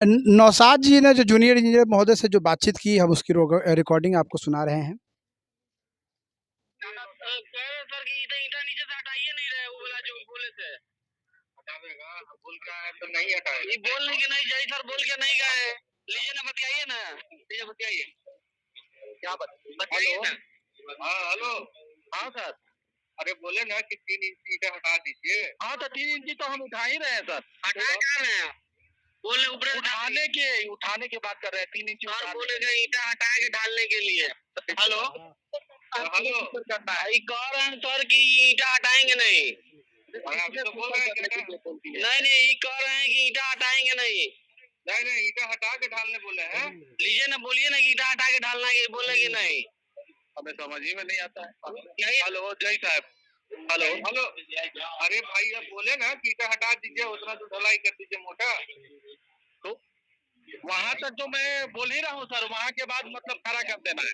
नौशाद जी ने जो junior engineer महोदय से जो बातचीत की, हम उसकी रिकॉर्डिंग आपको सुना रहे हैं। कह रहे सर कि ईटा नीचे से हटाइए नहीं रहे, वो वाला जो बोले थे हटावेगा, बोल के आए तो नहीं हटाएगा। ये बोल के नहीं जाइए सर, बोल के नहीं गए। लीजिए ना, बतियाइए ना, लीजिए बतियाइए। क्या बताइए ना। हाँ हेलो। हाँ सर। अरे बोले ना कि 3 इंच ईटा हटा दीजिए। हाँ तो 3 इंची तो हम उठा ही रहे हैं सर। हटा क्या रहे हैं? बोले ऊपर उठाने के बात कर रहे हैं। 3 इंची बोले ईटा हटा के डालने के लिए। हेलो हेलो भाई, कह रहे हैं सर कि ईटा हटाएंगे नहीं। तो बोल रहे हैं नहीं, ये कह रहे हैं कि ईटा हटाएंगे नहीं। नहीं ईटा हटा के ढालने बोले हैं। लीजिए ना, बोलिए ना कि ईटा हटा के ढालना है, बोले कि नहीं। हमें समझ ही में नहीं आता है। हेलो जय साहब। Hello hello. अरे भाई अब बोले ना कि ईटा हटा दीजिए, उतना तो ढलाई कर दीजिए मोटा। तो वहाँ तक तो मैं बोल ही रहा हूँ सर, वहाँ के बाद मतलब खड़ा कर देना है।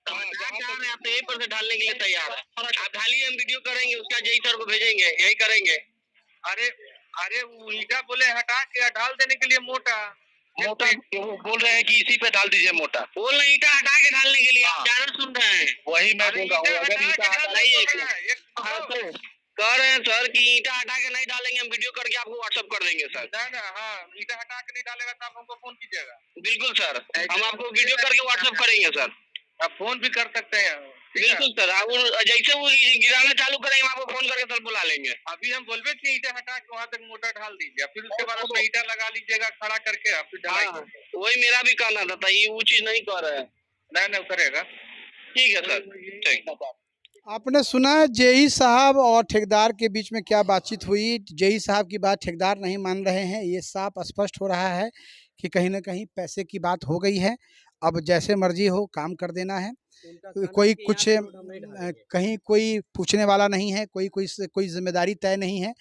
आप यही पर से ढालने के लिए तैयार है। आप ढालिए, हम वीडियो करेंगे, उसका जय सर को भेजेंगे, यही करेंगे। अरे अरे वो ईटा बोले हटा के ढाल देने के लिए मोटा मोटा बोल रहे हैं कि इसी पे डाल दीजिए मोटा। बोल रहे ईटा हटा के डालने के लिए। आप ज्यादा सुन रहे हैं। वही मैं बोल रहा हूँ, अगर ईटा हटाइए। कह रहे हैं सर कि ईटा हटा के नहीं डालेंगे, हम वीडियो करके आपको व्हाट्सएप कर देंगे सर। ना हाँ, ईटा हटा के नहीं डालेगा तो आप हमको फोन कीजिएगा। बिल्कुल सर, हम आपको वीडियो करके व्हाट्सएप करेंगे सर। आप फोन भी कर सकते हैं। बिल्कुल सर, आप जैसे वो गिराना चालू करेंगे, आपको फोन करके सर बुला लेंगे। अभी हम बोलबे कि ईटा हटा के वहाँ तक मोटा ढाल दीजिए, फिर उसके बाद उसमें ईटा लगा लीजिएगा खड़ा करके, आप फिर ढलाई। वही मेरा भी कहना था, ये वो चीज नहीं कर रहे हैं। नहीं करेगा। ठीक है सर, ठीक। आपने सुना है जेई साहब और ठेकेदार के बीच में क्या बातचीत हुई। जेई साहब की बात ठेकेदार नहीं मान रहे हैं। ये साफ स्पष्ट हो रहा है कि कहीं ना कहीं पैसे की बात हो गई है। अब जैसे मर्जी हो काम कर देना है। कोई कुछ कहीं कोई पूछने वाला नहीं है, कोई जिम्मेदारी तय नहीं है।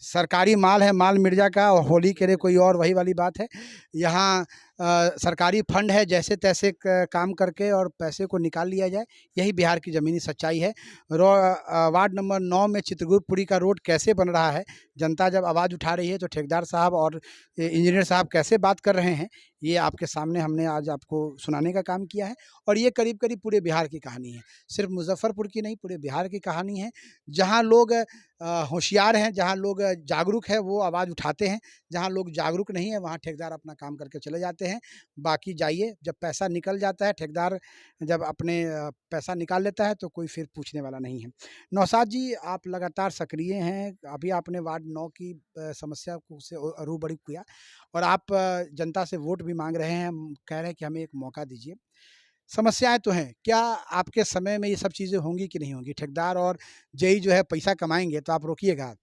सरकारी माल है, माल मिर्जा का, और होली के लिए कोई और, वही वाली बात है। यहाँ सरकारी फंड है, जैसे तैसे काम करके और पैसे को निकाल लिया जाए, यही बिहार की ज़मीनी सच्चाई है। वार्ड नंबर 9 में चित्रकूटपुरी का रोड कैसे बन रहा है, जनता जब आवाज़ उठा रही है तो ठेकेदार साहब और इंजीनियर साहब कैसे बात कर रहे हैं, ये आपके सामने हमने आज आपको सुनाने का काम किया है। और ये करीब करीब पूरे बिहार की कहानी है, सिर्फ मुजफ्फरपुर की नहीं, पूरे बिहार की कहानी है। जहाँ लोग होशियार हैं, जहाँ लोग जागरूक है, वो आवाज़ उठाते हैं। जहाँ लोग जागरूक नहीं है, वहाँ ठेकेदार अपना काम करके चले जाते हैं। बाकी जाइए, जब पैसा निकल जाता है, ठेकेदार जब अपने पैसा निकाल लेता है, तो कोई फिर पूछने वाला नहीं है। नौशाद जी, आप लगातार सक्रिय हैं। अभी आपने वार्ड 9 की समस्या को से रूबरू किया, और आप जनता से वोट भी मांग रहे हैं। हम कह रहे हैं कि हमें एक मौका दीजिए। समस्याएँ तो हैं, क्या आपके समय में ये सब चीज़ें होंगी कि नहीं होंगी? ठेकेदार और जेई जो है पैसा कमाएँगे, तो आप रोकिएगा?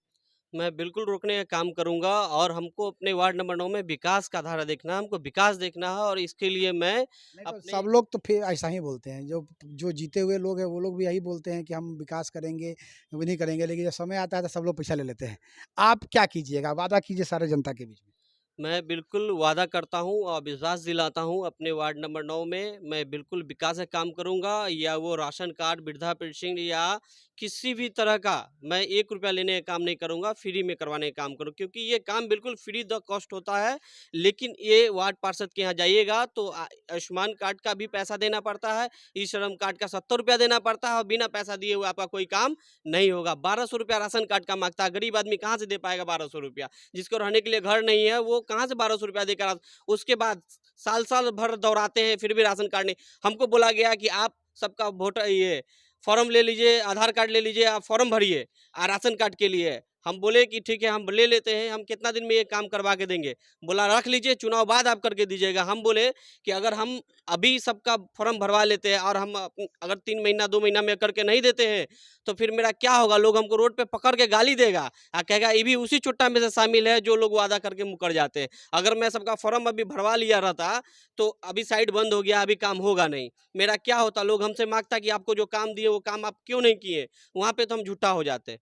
मैं बिल्कुल रोकने का काम करूँगा, और हमको अपने वार्ड नंबर 9 में विकास का धारा देखना है, हमको विकास देखना है, और इसके लिए मैं नहीं, तो अपने सब लोग तो फिर ऐसा ही बोलते हैं। जो जो जीते हुए लोग हैं, वो लोग भी यही बोलते हैं कि हम विकास करेंगे, वो नहीं करेंगे, लेकिन जब समय आता है तो सब लोग पैसा ले लेते हैं। आप क्या कीजिएगा? वादा कीजिए सारे जनता के बीच में। मैं बिल्कुल वादा करता हूँ और विश्वास दिलाता हूँ, अपने वार्ड नंबर 9 में मैं बिल्कुल विकास का काम करूँगा, या वो राशन कार्ड, वृद्धा पेंशन या किसी भी तरह का मैं 1 रुपया लेने का काम नहीं करूँगा, फ्री में करवाने का काम करूँ, क्योंकि ये काम बिल्कुल फ्री द कॉस्ट होता है। लेकिन ये वार्ड पार्षद के यहाँ जाइएगा तो आयुष्मान कार्ड का भी पैसा देना पड़ता है, ई श्रम कार्ड का 70 रुपया देना पड़ता है, और बिना पैसा दिए हुए आपका कोई काम नहीं होगा। 1200 रुपया राशन कार्ड का माँगता है, गरीब आदमी कहाँ से दे पाएगा 1200 रुपया? जिसको रहने के लिए घर नहीं है, वो कहाँ से 1200 रुपया देकर उसके बाद साल-साल भर दौड़ाते हैं, फिर भी राशन कार्ड नहीं। हमको बोला गया कि आप सबका वोटर ये फॉर्म ले लीजिए, आधार कार्ड ले लीजिए, आप फॉर्म भरिए राशन कार्ड के लिए। हम बोले कि ठीक है, हम ले लेते हैं, हम कितना दिन में ये काम करवा के देंगे? बोला रख लीजिए, चुनाव बाद आप करके दीजिएगा। हम बोले कि अगर हम अभी सबका फॉर्म भरवा लेते हैं और हम अगर 3 महीना 2 महीना में करके नहीं देते हैं, तो फिर मेरा क्या होगा? लोग हमको रोड पे पकड़ के गाली देगा, कहेगा ये भी उसी चुट्टा में से शामिल है जो लोग वादा करके मुकर जाते हैं। अगर मैं सबका फॉर्म अभी भरवा लिया रहता, तो अभी साइट बंद हो गया, अभी काम होगा नहीं। मेरा क्या होता? लोग हमसे माँगता कि आपको जो काम दिए वो काम आप क्यों नहीं किए? वहाँ पे तो हम झूठा हो जाते।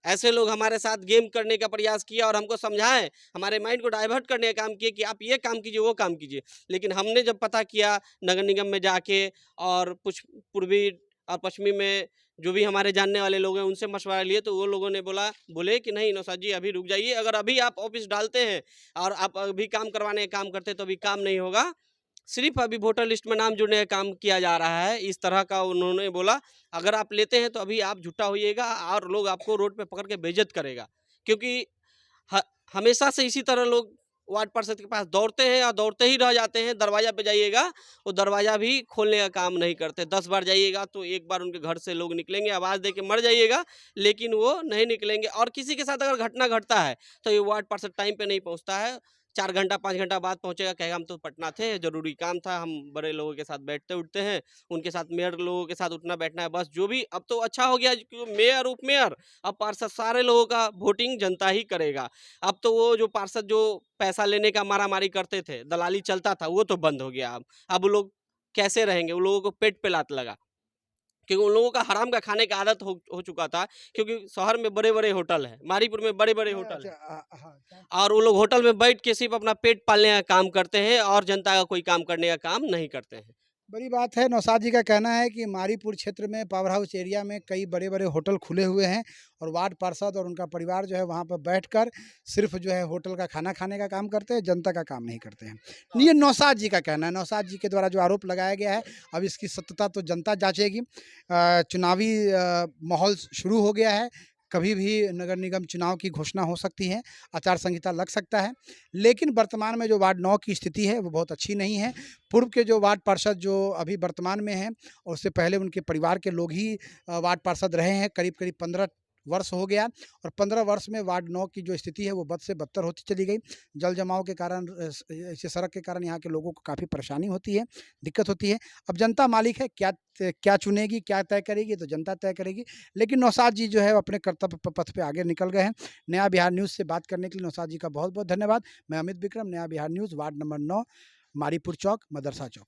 ऐसे लोग हमारे साथ गेम करने का प्रयास किया और हमको समझाएँ, हमारे माइंड को डाइवर्ट करने का काम किए कि आप ये काम कीजिए, वो काम कीजिए। लेकिन हमने जब पता किया नगर निगम में जाके और कुछ पूर्वी और पश्चिमी में जो भी हमारे जानने वाले लोग हैं उनसे मशवरा लिए, तो वो लोगों ने बोले कि नहीं नौशाद जी अभी रुक जाइए, अगर अभी आप ऑफिस डालते हैं और आप अभी काम करवाने का काम करते तो अभी काम नहीं होगा, सिर्फ अभी वोटर लिस्ट में नाम जुड़ने का काम किया जा रहा है, इस तरह का उन्होंने बोला। अगर आप लेते हैं तो अभी आप झूठा होइएगा और लोग आपको रोड पे पकड़ के बेइज्जत करेगा, क्योंकि हमेशा से इसी तरह लोग वार्ड पार्षद के पास दौड़ते हैं और दौड़ते ही रह जाते हैं। दरवाज़ा पे जाइएगा, वो दरवाज़ा भी खोलने का काम नहीं करते। 10 बार जाइएगा तो एक बार उनके घर से लोग निकलेंगे, आवाज़ दे के मर जाइएगा, लेकिन वो नहीं निकलेंगे। और किसी के साथ अगर घटना घटता है तो ये वार्ड पार्षद टाइम पे नहीं पहुंचता है, 4 घंटा 5 घंटा बाद पहुंचेगा, कहेगा हम तो पटना थे, ज़रूरी काम था, हम बड़े लोगों के साथ बैठते उठते हैं, उनके साथ मेयर लोगों के साथ उठना बैठना है बस। जो भी अब तो अच्छा हो गया, मेयर उप मेयर अब पार्षद सारे लोगों का वोटिंग जनता ही करेगा। अब तो वो जो पार्षद जो पैसा लेने का मारामारी करते थे, दलाली चलता था, वो तो बंद हो गया। अब वो लोग कैसे रहेंगे? उन लोगों को पेट पे लात लगा, क्योंकि उन लोगों का हराम का खाने का आदत हो चुका था, क्योंकि शहर में बड़े बड़े होटल है, मारीपुर में बड़े बड़े होटल है, और वो लोग होटल में बैठ के सिर्फ अपना पेट पालने का काम करते हैं और जनता का कोई काम करने का काम नहीं करते हैं। बड़ी बात है। नौशाद जी का कहना है कि मारीपुर क्षेत्र में पावर हाउस एरिया में कई बड़े-बड़े होटल खुले हुए हैं और वार्ड पार्षद और उनका परिवार जो है वहाँ पर बैठकर सिर्फ जो है होटल का खाना खाने का काम करते हैं, जनता का काम नहीं करते हैं। ये नौशाद जी का कहना है। नौशाद जी के द्वारा जो आरोप लगाया गया है, अब इसकी सत्यता तो जनता जाँचेगी। चुनावी माहौल शुरू हो गया है। कभी भी नगर निगम चुनाव की घोषणा हो सकती है, आचार संहिता लग सकता है, लेकिन वर्तमान में जो वार्ड 9 की स्थिति है वो बहुत अच्छी नहीं है। पूर्व के जो वार्ड पार्षद जो अभी वर्तमान में हैं और उससे पहले उनके परिवार के लोग ही वार्ड पार्षद रहे हैं, करीब-करीब 15 वर्ष हो गया और 15 वर्ष में वार्ड 9 की जो स्थिति है वो बद से बदतर होती चली गई। जल जमाव के कारण, ऐसे सड़क के कारण यहाँ के लोगों को काफ़ी परेशानी होती है, दिक्कत होती है। अब जनता मालिक है, क्या चुनेगी, क्या तय करेगी, तो जनता तय करेगी। लेकिन नौशाद जी जो है अपने कर्तव्य पथ पे आगे निकल गए हैं। नया बिहार न्यूज़ से बात करने के लिए नौशाद जी का बहुत-बहुत धन्यवाद। मैं Amit Vikram, Naya Bihar news, ward number 9, Maripur चौक, मदरसा चौक।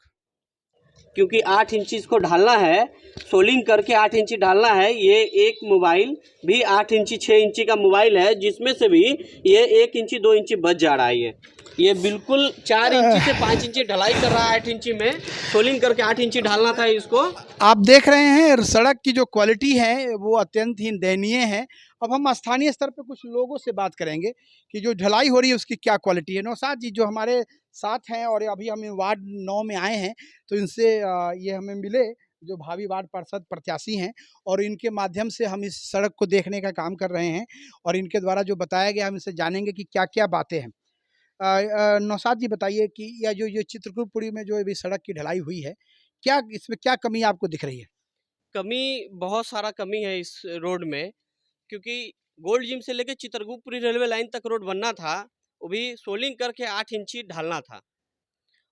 क्योंकि 8 इंची इसको ढालना है, सोलिंग करके 8 इंची ढालना है। ये एक मोबाइल भी 8 इंची 6 इंची का मोबाइल है, जिसमें से भी ये 1 इंची 2 इंची बच जा रहा है। ये बिल्कुल 4 इंची से 5 इंची ढलाई कर रहा है, 8 इंची में सोलिंग करके 8 इंची ढालना था इसको। आप देख रहे हैं सड़क की जो क्वालिटी है वो अत्यंत ही दयनीय है। अब हम स्थानीय स्तर पे कुछ लोगों से बात करेंगे कि जो ढलाई हो रही है उसकी क्या क्वालिटी है। नौशाद जी जो हमारे साथ हैं और अभी हम वार्ड 9 में आए हैं, तो इनसे ये हमें मिले जो भावी वार्ड पार्षद प्रत्याशी हैं और इनके माध्यम से हम इस सड़क को देखने का काम कर रहे हैं और इनके द्वारा जो बताया गया हम इनसे जानेंगे कि क्या-क्या बातें हैं। नौशाद जी बताइए कि यह जो चित्रकूटपुरी में जो अभी सड़क की ढलाई हुई है, क्या इसमें क्या कमी आपको दिख रही है? कमी बहुत सारा कमी है इस रोड में, क्योंकि गोल्ड जिम से लेके चित्रकूटपुरी रेलवे लाइन तक रोड बनना था, वो भी सोलिंग करके 8 इंची ढालना था।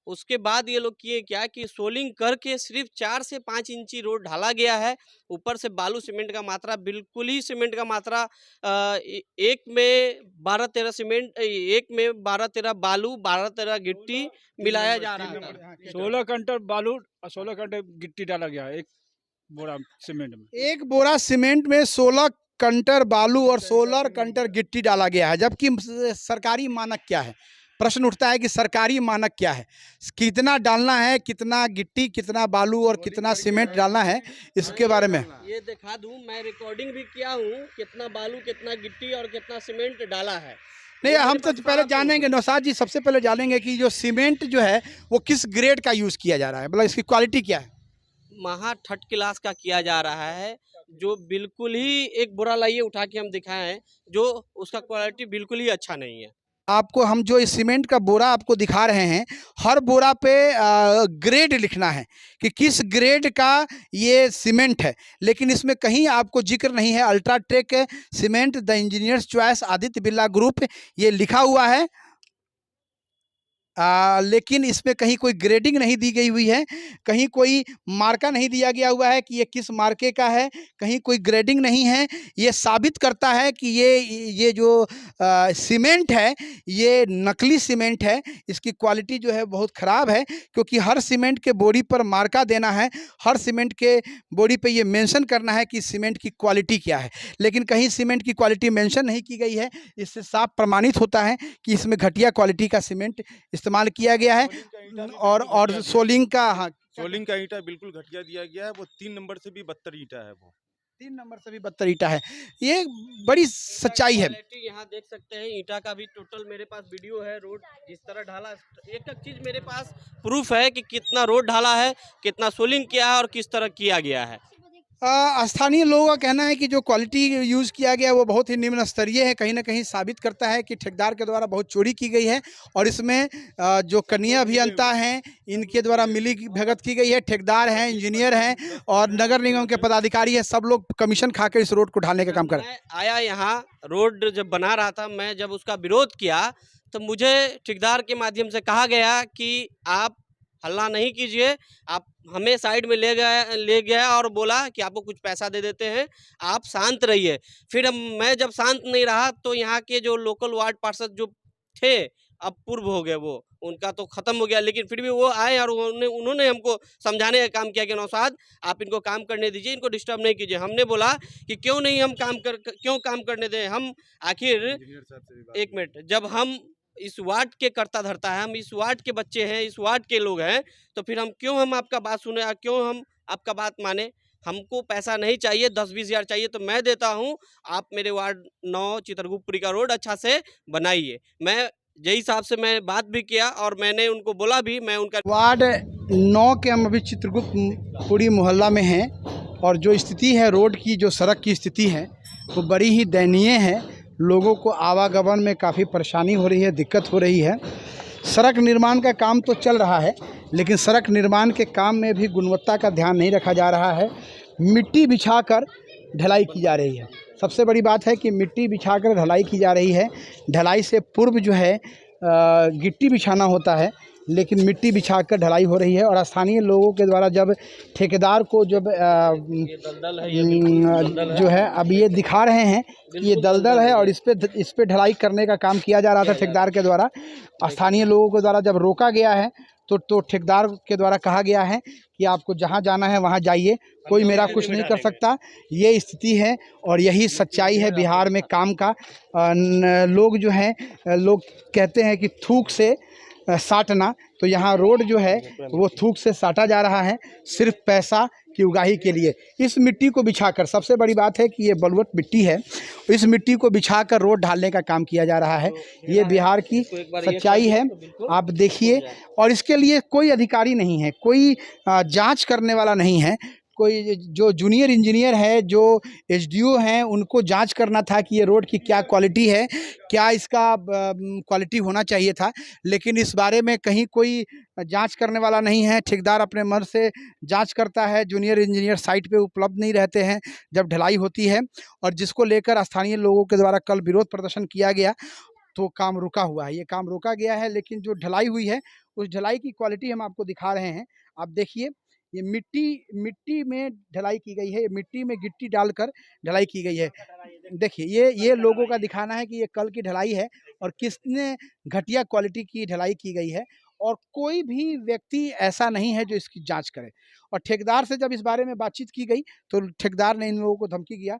उसके बाद ये लोग किए क्या कि सोलिंग करके सिर्फ 4 से 5 इंची रोड ढाला गया है। ऊपर से बालू सीमेंट का मात्रा बिल्कुल ही सीमेंट का मात्रा एक में 12-13 सीमेंट, एक में 12-13 बालू 12-13 गिट्टी मिलाया जा रहा था। 16 कंटर बालू और 16 कंटर गिट्टी डाला गया है एक बोरा सीमेंट में। एक बोरा सीमेंट में 16 कंटर बालू और 16 कंटर गिट्टी डाला गया है, जबकि सरकारी मानक क्या है? प्रश्न उठता है कि सरकारी मानक क्या है, कितना डालना है, कितना गिट्टी, कितना बालू और कितना सीमेंट डालना है, इसके बारे में ये दिखा दूं, मैं रिकॉर्डिंग भी किया हूँ, कितना बालू कितना गिट्टी और कितना सीमेंट डाला है। नहीं, हम तो पहले जानेंगे नौशाद जी, सबसे पहले जानेंगे कि जो सीमेंट जो है वो किस ग्रेड का यूज़ किया जा रहा है, मतलब इसकी क्वालिटी क्या है? महा थर्ड क्लास का किया जा रहा है, जो बिल्कुल ही एक बोरा लाइए उठा के हम दिखाए हैं, जो उसका क्वालिटी बिल्कुल ही अच्छा नहीं है। आपको हम जो इस सीमेंट का बोरा आपको दिखा रहे हैं, हर बोरा पे ग्रेड लिखना है कि किस ग्रेड का ये सीमेंट है, लेकिन इसमें कहीं आपको जिक्र नहीं है UltraTech cement the engineers choice Aditya Birla group, ये लिखा हुआ है। लेकिन इसमें कहीं कोई ग्रेडिंग नहीं दी गई हुई है, कहीं कोई मार्का नहीं दिया गया हुआ है कि ये किस मार्के का है, कहीं कोई ग्रेडिंग नहीं है। ये साबित करता है कि ये जो सीमेंट है ये नकली सीमेंट है, इसकी क्वालिटी जो है बहुत ख़राब है, क्योंकि हर सीमेंट के बॉडी पर मार्का देना है, हर सीमेंट के बॉडी पे ये मेंशन करना है कि सीमेंट की क्वालिटी क्या है, लेकिन कहीं सीमेंट की क्वालिटी मेंशन नहीं की गई है। इससे साफ प्रमाणित होता है कि इसमें घटिया क्वालिटी का सीमेंट इस्तेमाल किया गया है और सोलिंग का, हाँ, सोलिंग का ईंटा बिल्कुल घटिया दिया गया है, वो 3 नंबर से भी बदतर ईंटा है वो। 3 नंबर से भी बदतर ईंटा है। ये बड़ी सच्चाई है। क्वालिटी यहाँ देख सकते हैं, ईंटा का भी टोटल मेरे पास वीडियो है। रोड जिस तरह ढाला, एक एक चीज मेरे पास प्रूफ है कि कितना रोड ढाला है, कितना सोलिंग किया है और किस तरह किया गया है। स्थानीय लोगों का कहना है कि जो क्वालिटी यूज़ किया गया है वो बहुत ही निम्न स्तरीय है, कहीं ना कहीं साबित करता है कि ठेकेदार के द्वारा बहुत चोरी की गई है और इसमें जो कनीय अभियंता हैं इनके द्वारा मिली भगत की गई है। ठेकेदार हैं, इंजीनियर हैं और नगर निगम के पदाधिकारी हैं, सब लोग कमीशन खाकर इस रोड को ढालने का काम कर रहे हैं। मैं आया यहाँ, रोड जब बना रहा था, मैं जब उसका विरोध किया तो मुझे ठेकेदार के माध्यम से कहा गया कि आप हल्ला नहीं कीजिए। आप हमें साइड में ले गया और बोला कि आपको कुछ पैसा दे देते हैं, आप शांत रहिए। फिर मैं जब शांत नहीं रहा तो यहाँ के जो लोकल वार्ड पार्षद जो थे, अब पूर्व हो गए, वो उनका तो खत्म हो गया, लेकिन फिर भी वो आए और उन्होंने हमको समझाने का काम किया कि नौशाद आप इनको काम करने दीजिए, इनको डिस्टर्ब नहीं कीजिए। हमने बोला कि क्यों नहीं, हम क्यों काम करने दें। हम आखिर एक मिनट, जब हम इस वार्ड के करता धरता है, हम इस वार्ड के बच्चे हैं, इस वार्ड के लोग हैं, तो फिर हम आपका बात सुने और क्यों हम आपका बात माने। हमको पैसा नहीं चाहिए, 10-20 हज़ार चाहिए तो मैं देता हूं। आप मेरे वार्ड 9 चित्रगुप्तपुरी का रोड अच्छा से बनाइए। मैं जई साहब से मैं बात भी किया और मैंने उनको बोला भी, मैं उनका वार्ड 9 के हम अभी चित्रगुप्तपुरी मोहल्ला में हैं और जो स्थिति है रोड की, जो सड़क की स्थिति है वो बड़ी ही दयनीय है। लोगों को आवागमन में काफ़ी परेशानी हो रही है, दिक्कत हो रही है। सड़क निर्माण का काम तो चल रहा है, लेकिन सड़क निर्माण के काम में भी गुणवत्ता का ध्यान नहीं रखा जा रहा है। मिट्टी बिछाकर ढलाई की जा रही है। सबसे बड़ी बात है कि मिट्टी बिछाकर ढलाई की जा रही है। ढलाई से पूर्व जो है गिट्टी बिछाना होता है, लेकिन मिट्टी बिछाकर ढलाई हो रही है। और स्थानीय लोगों के द्वारा जब ठेकेदार को जब जो है अब ये दिखा रहे हैं कि ये दलदल है और इस पे ढलाई करने का काम किया जा रहा था ठेकेदार के द्वारा। स्थानीय लोगों के द्वारा जब रोका गया है तो ठेकेदार के द्वारा कहा गया है कि आपको जहां जाना है वहां जाइए, कोई मेरा कुछ नहीं कर सकता। ये स्थिति है और यही सच्चाई है बिहार में काम का। लोग जो हैं, लोग कहते हैं कि थूक से साटना, तो यहाँ रोड जो है वो थूक से साटा जा रहा है, सिर्फ पैसा की उगाही के लिए। इस मिट्टी को बिछाकर, सबसे बड़ी बात है कि ये बलुअट मिट्टी है, इस मिट्टी को बिछाकर रोड ढालने का काम किया जा रहा है। ये बिहार की सच्चाई है, आप देखिए। और इसके लिए कोई अधिकारी नहीं है, कोई जांच करने वाला नहीं है। कोई जो जूनियर इंजीनियर है, जो एसडीओ हैं, उनको जांच करना था कि ये रोड की क्या क्वालिटी है, क्या इसका क्वालिटी होना चाहिए था, लेकिन इस बारे में कहीं कोई जांच करने वाला नहीं है। ठेकेदार अपने मन से जांच करता है, जूनियर इंजीनियर साइट पे उपलब्ध नहीं रहते हैं जब ढलाई होती है। और जिसको लेकर स्थानीय लोगों के द्वारा कल विरोध प्रदर्शन किया गया, तो काम रुका हुआ है। ये काम रोका गया है, लेकिन जो ढलाई हुई है उस ढलाई की क्वालिटी हम आपको दिखा रहे हैं। आप देखिए, ये मिट्टी में ढलाई की गई है, ये मिट्टी में गिट्टी डालकर ढलाई की गई है। देखिए, ये लोगों का दिखाना है कि ये कल की ढलाई है और कितने घटिया क्वालिटी की ढलाई की गई है। और कोई भी व्यक्ति ऐसा नहीं है जो इसकी जांच करे। और ठेकेदार से जब इस बारे में बातचीत की गई तो ठेकेदार ने इन लोगों को धमकी दिया